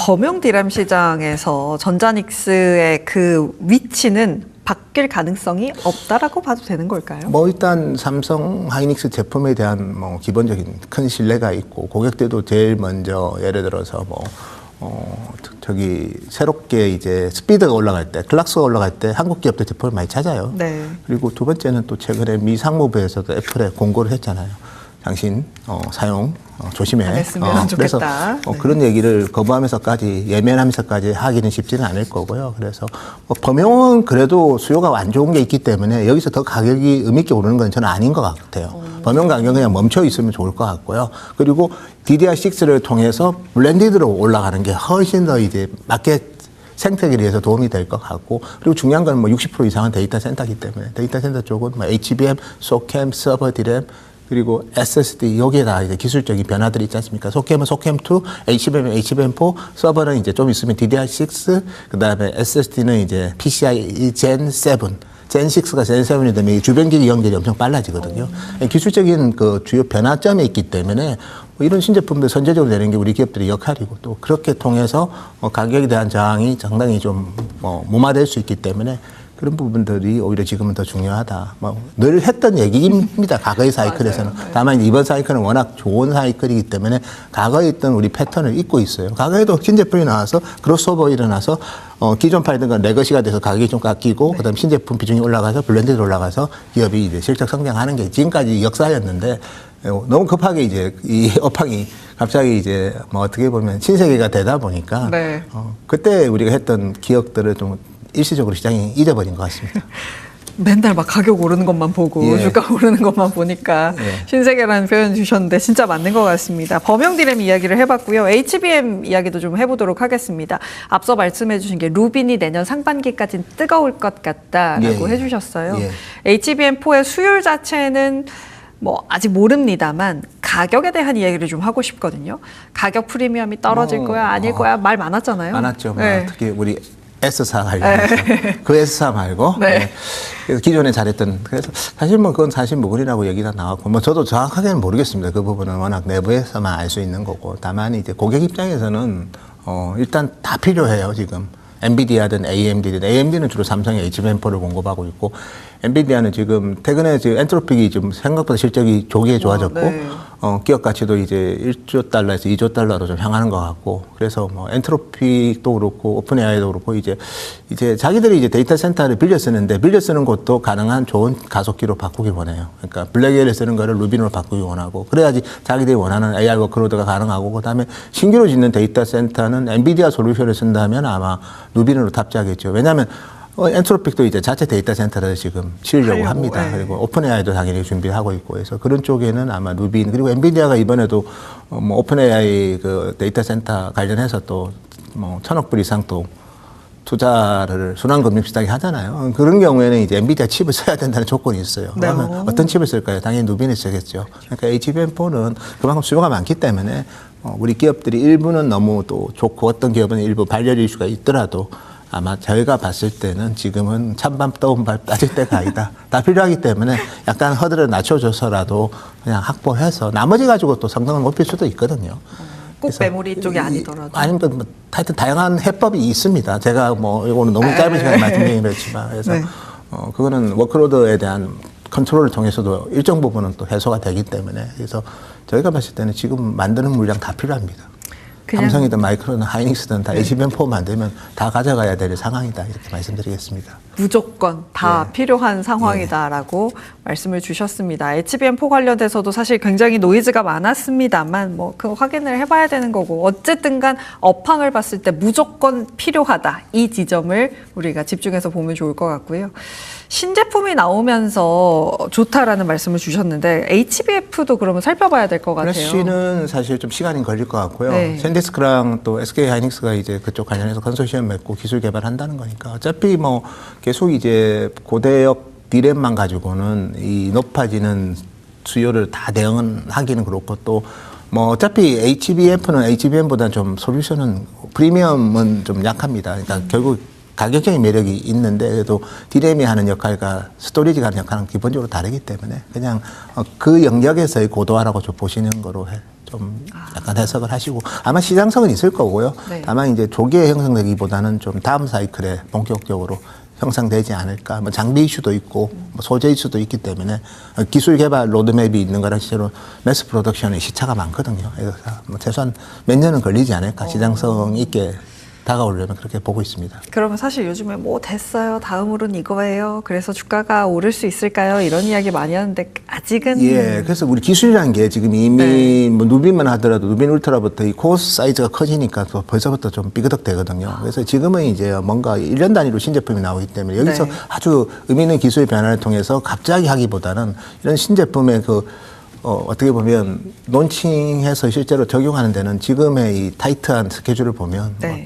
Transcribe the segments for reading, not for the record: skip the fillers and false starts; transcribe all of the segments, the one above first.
범용 디램 시장에서 전자닉스의 그 위치는 바뀔 가능성이 없다라고 봐도 되는 걸까요? 뭐 일단 삼성 하이닉스 제품에 대한 뭐 기본적인 큰 신뢰가 있고 고객들도 제일 먼저 예를 들어서 저기 새롭게 이제 스피드가 올라갈 때, 클락스가 올라갈 때 한국 기업들 제품을 많이 찾아요. 네. 그리고 두 번째는 또 최근에 미 상무부에서도 애플에 공고를 했잖아요. 당신 사용 조심해. 안 했으면 그래서 좋겠다. 네. 그런 얘기를 거부하면서까지 예면하면서까지 하기는 쉽지는 않을 거고요. 그래서 범용은 그래도 수요가 안 좋은 게 있기 때문에 여기서 더 가격이 의미 있게 오르는 건 저는 아닌 것 같아요. 범용 가격은 그냥 멈춰 있으면 좋을 것 같고요. 그리고 DDR6를 통해서 블렌디드로 올라가는 게 훨씬 더 이제 마켓 생태계를 위해서 도움이 될 것 같고, 그리고 중요한 건 뭐 60% 이상은 데이터 센터이기 때문에 데이터 센터 쪽은 뭐 HBM, 소캠, 서버 디램 그리고 SSD 여기에 다 이제 기술적인 변화들이 있지 않습니까? 소캠은 소캠2, HBM은 HBM4, 서버는 이제 좀 있으면 DDR6, 그다음에 SSD는 이제 PCIe Gen 7. 젠6가 젠7이 되면 주변기기 연결이 엄청 빨라지거든요. 기술적인 그 주요 변화점이 있기 때문에 뭐 이런 신제품들 선제적으로 내는 게 우리 기업들의 역할이고, 또 그렇게 통해서 가격에 대한 저항이 상당히 좀 무마될 수 있기 때문에 그런 부분들이 오히려 지금은 더 중요하다. 늘 했던 얘기입니다. 과거의 사이클에서는. 다만 이번 사이클은 워낙 좋은 사이클이기 때문에 과거에 있던 우리 패턴을 잊고 있어요. 과거에도 신제품이 나와서 크로스오버 일어나서 기존 팔던 건 레거시가 돼서 가격이 좀 깎이고, 네. 그다음 신제품 비중이 올라가서 블렌드로 올라가서 기업이 이제 실적 성장하는 게 지금까지 역사였는데, 너무 급하게 이제 이 업황이 갑자기 이제 뭐 어떻게 보면 신세계가 되다 보니까, 네. 그때 우리가 했던 기억들을 좀 일시적으로 시장이 잊어버린 것 같습니다. 맨날 막 가격 오르는 것만 보고 주가 오르는 것만 보니까 신세계라는 표현 주셨는데 진짜 맞는 것 같습니다. 범용 디램 이야기를 해봤고요. HBM 이야기도 좀 해보도록 하겠습니다. 앞서 말씀해 주신 게 루빈이 내년 상반기까지는 뜨거울 것 같다라고 해주셨어요. HBM4의 수율 자체는 뭐 아직 모릅니다만 가격에 대한 이야기를 좀 하고 싶거든요. 가격 프리미엄이 떨어질 거야 아닐 거야 말 많았잖아요. 많았죠. 특히 우리 S사 관련해서 그 S사 말고 그래서 기존에 잘했던, 그래서 사실 뭐 그건 사실 무근이라고 얘기가 나왔고, 뭐 저도 정확하게는 모르겠습니다. 그 부분은 워낙 내부에서만 알 수 있는 거고, 다만 이제 고객 입장에서는 일단 다 필요해요. 지금 엔비디아든 AMD는 주로 삼성의 HBM4를 공급하고 있고, 엔비디아는 지금 최근에 지금 엔트로픽이 좀 생각보다 실적이 좋게 좋아졌고, 기업 가치도 이제 1조 달러에서 2조 달러로 좀 향하는 것 같고, 그래서 뭐 엔트로픽도 그렇고 오픈 AI도 그렇고 이제 자기들이 이제 데이터 센터를 빌려 쓰는 것도 가능한 좋은 가속기로 바꾸길 원해요. 그러니까 블랙에를 쓰는 거를 루빈으로 바꾸기 원하고, 그래야지 자기들이 원하는 AI 워크로드가 가능하고, 그다음에 신규로 짓는 데이터 센터는 엔비디아 솔루션을 쓴다면 아마 루빈으로 탑재하겠죠. 왜냐하면 엔트로픽도 이제 자체 데이터 센터를 지금 지으려고 합니다. 그리고 오픈 AI도 당연히 준비하고 있고 해서 그런 쪽에는 아마 루빈, 그리고 엔비디아가 이번에도 뭐 오픈 AI 그 데이터 센터 관련해서 또 뭐 1,000억 불 이상 또 투자를 순환금융시장에 하잖아요. 그런 경우에는 이제 엔비디아 칩을 써야 된다는 조건이 있어요. 그러면 어떤 칩을 쓸까요? 당연히 루빈을 쓰겠죠. 그러니까 HBM4는 그만큼 수요가 많기 때문에 우리 기업들이 일부는 너무 또 좋고 어떤 기업은 일부 발열 이슈가 있더라도 아마 저희가 봤을 때는 지금은 찬밤 떠온 발 따질 때가 아니다. 다 필요하기 때문에 약간 허들을 낮춰줘서라도 그냥 확보해서 나머지 가지고 또 성능을 높일 수도 있거든요. 꼭 메모리 쪽이 아니더라도. 아니면 뭐 하여튼 다양한 해법이 있습니다. 제가 뭐 이거는 너무 짧은 시간에 말씀드리긴 그렇지만, 그래서 그거는 워크로드에 대한 컨트롤을 통해서도 일정 부분은 또 해소가 되기 때문에, 그래서 저희가 봤을 때는 지금 만드는 물량 다 필요합니다. 삼성이든 마이크로든 하이닉스든 다 HBM4 만들면 다 가져가야 될 상황이다, 이렇게 말씀드리겠습니다. 무조건 다 필요한 상황이다라고 말씀을 주셨습니다. HBM4 관련돼서도 사실 굉장히 노이즈가 많았습니다만 뭐 그 확인을 해봐야 되는 거고, 어쨌든 간 업황을 봤을 때 무조건 필요하다, 이 지점을 우리가 집중해서 보면 좋을 것 같고요. 신제품이 나오면서 좋다라는 말씀을 주셨는데 HBF도 그러면 살펴봐야 될 것 같아요. 플래시는 사실 좀 시간이 걸릴 것 같고요. 샌디스크랑 또 SK 하이닉스가 이제 그쪽 관련해서 컨소시엄 맺고 기술 개발한다는 거니까 어차피 뭐 계속 이제 고대역 디램만 가지고는 이 높아지는 수요를 다 대응하기는 그렇고, 또 뭐 어차피 HBF는 HBM보다는 좀 솔루션은 프리미엄은 좀 약합니다. 그러니까 결국 가격적인 매력이 있는데, 그래도 디램이 하는 역할과 스토리지가 하는 역할은 기본적으로 다르기 때문에 그냥 그 영역에서의 고도화라고 좀 보시는 거로 좀 약간 해석을 하시고 아마 시장성은 있을 거고요. 네. 다만 이제 조기에 형성되기보다는 좀 다음 사이클에 본격적으로 형성되지 않을까. 뭐 장비 이슈도 있고 뭐 소재 이슈도 있기 때문에 기술 개발 로드맵이 있는 거랑 실제로 매스 프로덕션의 시차가 많거든요. 그래서 뭐 최소한 몇 년은 걸리지 않을까. 시장성 있게 다가오려면 그렇게 보고 있습니다. 그러면 사실 요즘에 뭐 됐어요. 다음으로는 이거예요. 그래서 주가가 오를 수 있을까요? 이런 이야기 많이 하는데 아직은 예, 그래서 우리 기술이라는 게 지금 이미 네. 뭐 누빈만 하더라도 누빈 울트라부터 이 코어스 사이즈가 커지니까 또 벌써부터 좀 삐그덕 되거든요. 그래서 지금은 이제 뭔가 1년 단위로 신제품이 나오기 때문에 여기서 네. 아주 의미 있는 기술 변화를 통해서 갑자기 하기보다는 이런 신제품의 어떻게 보면 론칭해서 실제로 적용하는 데는 지금의 이 타이트한 스케줄을 보면 네.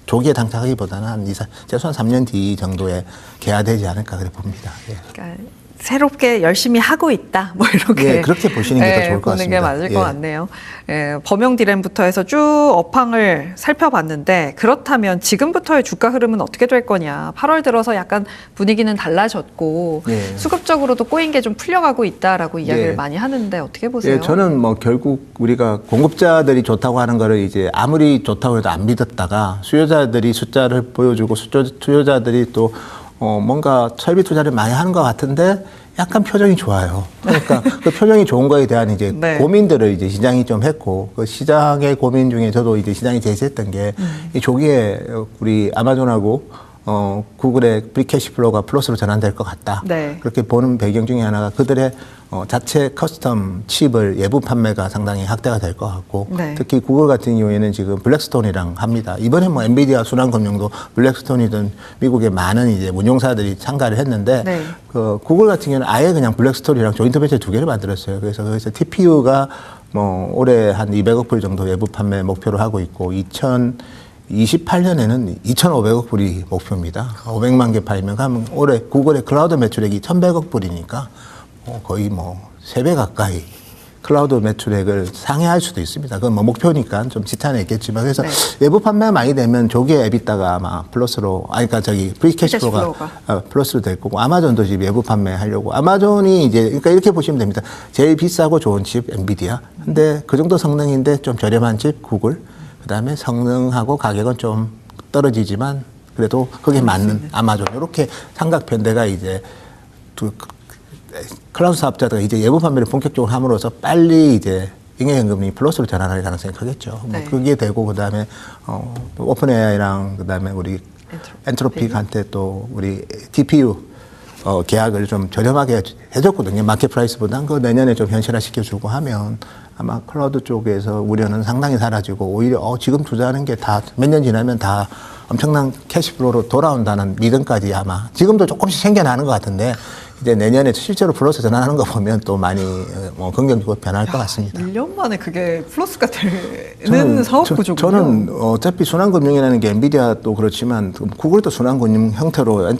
조기에 당착하기보다는 한 최소한 3년 뒤 정도에 개화되지 않을까 그래 봅니다. 예. 그러니까 새롭게 열심히 하고 있다. 뭐 이렇게 예, 그렇게 보시는 게 더 좋을 것 보는 게 같습니다. 맞을 예. 것 같네요. 예, 범용 디램부터 해서 쭉 업황을 살펴봤는데 그렇다면 지금부터의 주가 흐름은 어떻게 될 거냐? 8월 들어서 약간 분위기는 달라졌고 예. 수급적으로도 꼬인 게 좀 풀려가고 있다라고 이야기를 예. 많이 하는데 어떻게 보세요? 예, 저는 뭐 결국 우리가 공급자들이 좋다고 하는 거를 이제 아무리 좋다고 해도 안 믿었다가 수요자들이 숫자를 보여주고 수요자들이 또 뭔가 설비 투자를 많이 하는 것 같은데 약간 표정이 좋아요. 그러니까 그 표정이 좋은 거에 대한 이제 네. 고민들을 이제 시장이 좀 했고 그 시장의 고민 중에 저도 이제 시장이 제시했던 게 이 조기에 우리 아마존하고 구글의 프리캐시플로우가 플러스로 전환될 것 같다. 네. 그렇게 보는 배경 중에 하나가 그들의 자체 커스텀 칩을 예부 판매가 상당히 확대가 될 것 같고 네. 특히 구글 같은 경우에는 지금 블랙스톤이랑 합니다. 이번에 뭐 엔비디아 순환금융도 블랙스톤이든 미국의 많은 이제 운용사들이 참가를 했는데 네. 그 구글 같은 경우는 아예 그냥 블랙스톤이랑 조인트 벤처 2개를 만들었어요. 그래서 TPU가 뭐 올해 한 200억 불 정도 예부 판매 목표로 하고 있고 28년에는 2,500억 불이 목표입니다. 500만 개 팔면 그러면 올해 구글의 클라우드 매출액이 1,100억 불이니까 거의 뭐 3배 가까이 클라우드 매출액을 상회할 수도 있습니다. 그건 뭐 목표니까 좀 지탄에 있겠지만 그래서 네. 외부 판매가 많이 되면 조기에 에비타가 아마 플러스로 그러니까 프리캐시플로우가 플러스로 될 거고 아마존도 지금 외부 판매하려고 아마존이 이제 그러니까 이렇게 보시면 됩니다. 제일 비싸고 좋은 칩 엔비디아. 근데 그 정도 성능인데 좀 저렴한 칩 구글. 그다음에 성능하고 가격은 좀 떨어지지만 그래도 거기에 맞는 아마존 이렇게 삼각편대가 이제 클라우드 사업자가 이제 예부 판매를 본격적으로 함으로써 빨리 이제营业현금이 플러스로 전환할 가능성이 크겠죠. 뭐 네. 그게 되고 그다음에 오픈 AI랑 그다음에 우리 엔트로픽한테 또 우리 TPU 계약을 좀 저렴하게 해줬거든요. 마켓 프라이스보다는 그 내년에 좀 현실화시켜주고 하면 아마 클라우드 쪽에서 우려는 상당히 사라지고 오히려 지금 투자하는 게 다 몇 년 지나면 다 엄청난 캐시플로우로 돌아온다는 믿음까지 아마 지금도 조금씩 생겨나는 것 같은데 이제 내년에 실제로 플러스 전환하는 거 보면 또 많이 긍정적으로 변할 것 같습니다. 1년 만에 그게 플러스가 되는 사업 구조군요. 저는 어차피 순환금융이라는 게 엔비디아도 그렇지만 구글도 순환금융 형태로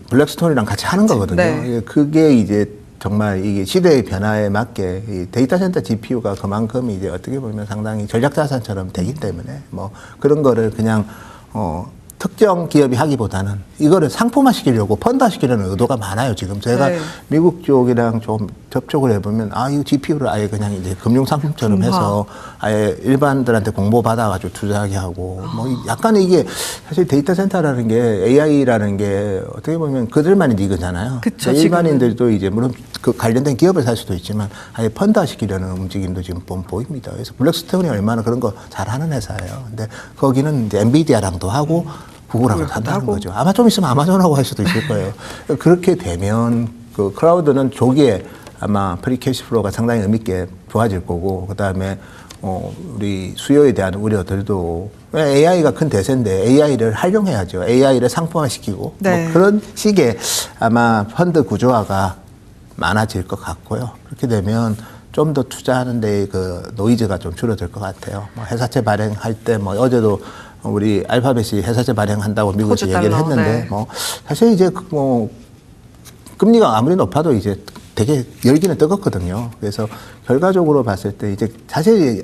블랙스톤이랑 같이 하는 거거든요. 네. 그게 이제 정말 이게 시대의 변화에 맞게 이 데이터 센터 GPU가 그만큼 이제 어떻게 보면 상당히 전략 자산처럼 되기 때문에 뭐 그런 거를 그냥 특정 기업이 하기보다는 이거를 상품화 시키려고 펀드화 시키려는 의도가 많아요. 지금 제가 네. 미국 쪽이랑 좀 접촉을 해보면 이 GPU를 아예 그냥 이제 금융 상품처럼 해서 아예 일반들한테 공모 받아가지고 투자하게 하고 뭐 약간 이게 사실 데이터 센터라는 게 AI라는 게 어떻게 보면 그들만의 리그잖아요. 그쵸, 일반인들도 이제 물론 그 관련된 기업을 살 수도 있지만 아예 펀드화 시키려는 움직임도 지금 보입니다. 그래서 블랙스톤이 얼마나 그런 거 잘하는 회사예요. 근데 거기는 이제 엔비디아랑도 하고 구글하고 한다는 거죠. 아마 좀 있으면 아마존하고 할 수도 있을 거예요. 그렇게 되면 그 클라우드는 조기에 아마 프리캐시플로우가 상당히 의미있게 좋아질 거고 그다음에 우리 수요에 대한 우려들도 AI가 큰 대세인데 AI를 활용해야죠. AI를 상품화시키고 네. 뭐 그런 식의 아마 펀드 구조화가 많아질 것 같고요. 그렇게 되면 좀 더 투자하는데 그 노이즈가 좀 줄어들 것 같아요. 뭐 회사채 발행할 때 뭐 어제도 우리 알파벳이 회사채 발행한다고 미국에서 얘기를 했는데 네. 뭐 사실 이제 뭐 금리가 아무리 높아도 이제 되게 열기는 뜨겁거든요. 그래서 결과적으로 봤을 때 이제 사실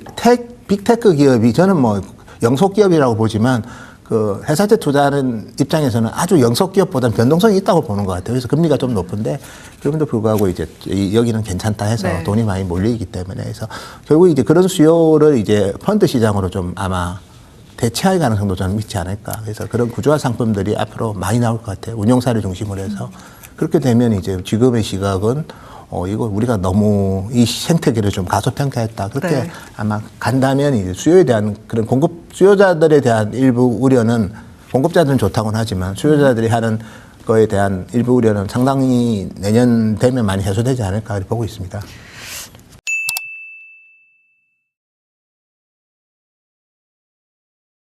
빅테크 기업이 저는 뭐 영속 기업이라고 보지만 그 회사채 투자하는 입장에서는 아주 영속 기업보다는 변동성이 있다고 보는 것 같아요. 그래서 금리가 좀 높은데 그럼에도 불구하고 이제 여기는 괜찮다 해서 네. 돈이 많이 몰리기 때문에 해서 결국 이제 그런 수요를 이제 펀드 시장으로 좀 아마 대체할 가능성도 저는 있지 않을까. 그래서 그런 구조화 상품들이 앞으로 많이 나올 것 같아요. 운용사를 중심으로 해서. 그렇게 되면 이제 지금의 시각은 이거 우리가 너무 이 생태계를 좀 가소평가했다. 그렇게 네. 아마 간다면 이제 수요에 대한 그런 수요자들에 대한 일부 우려는 공급자들은 좋다고는 하지만 수요자들이 하는 거에 대한 일부 우려는 상당히 내년 되면 많이 해소되지 않을까 보고 있습니다.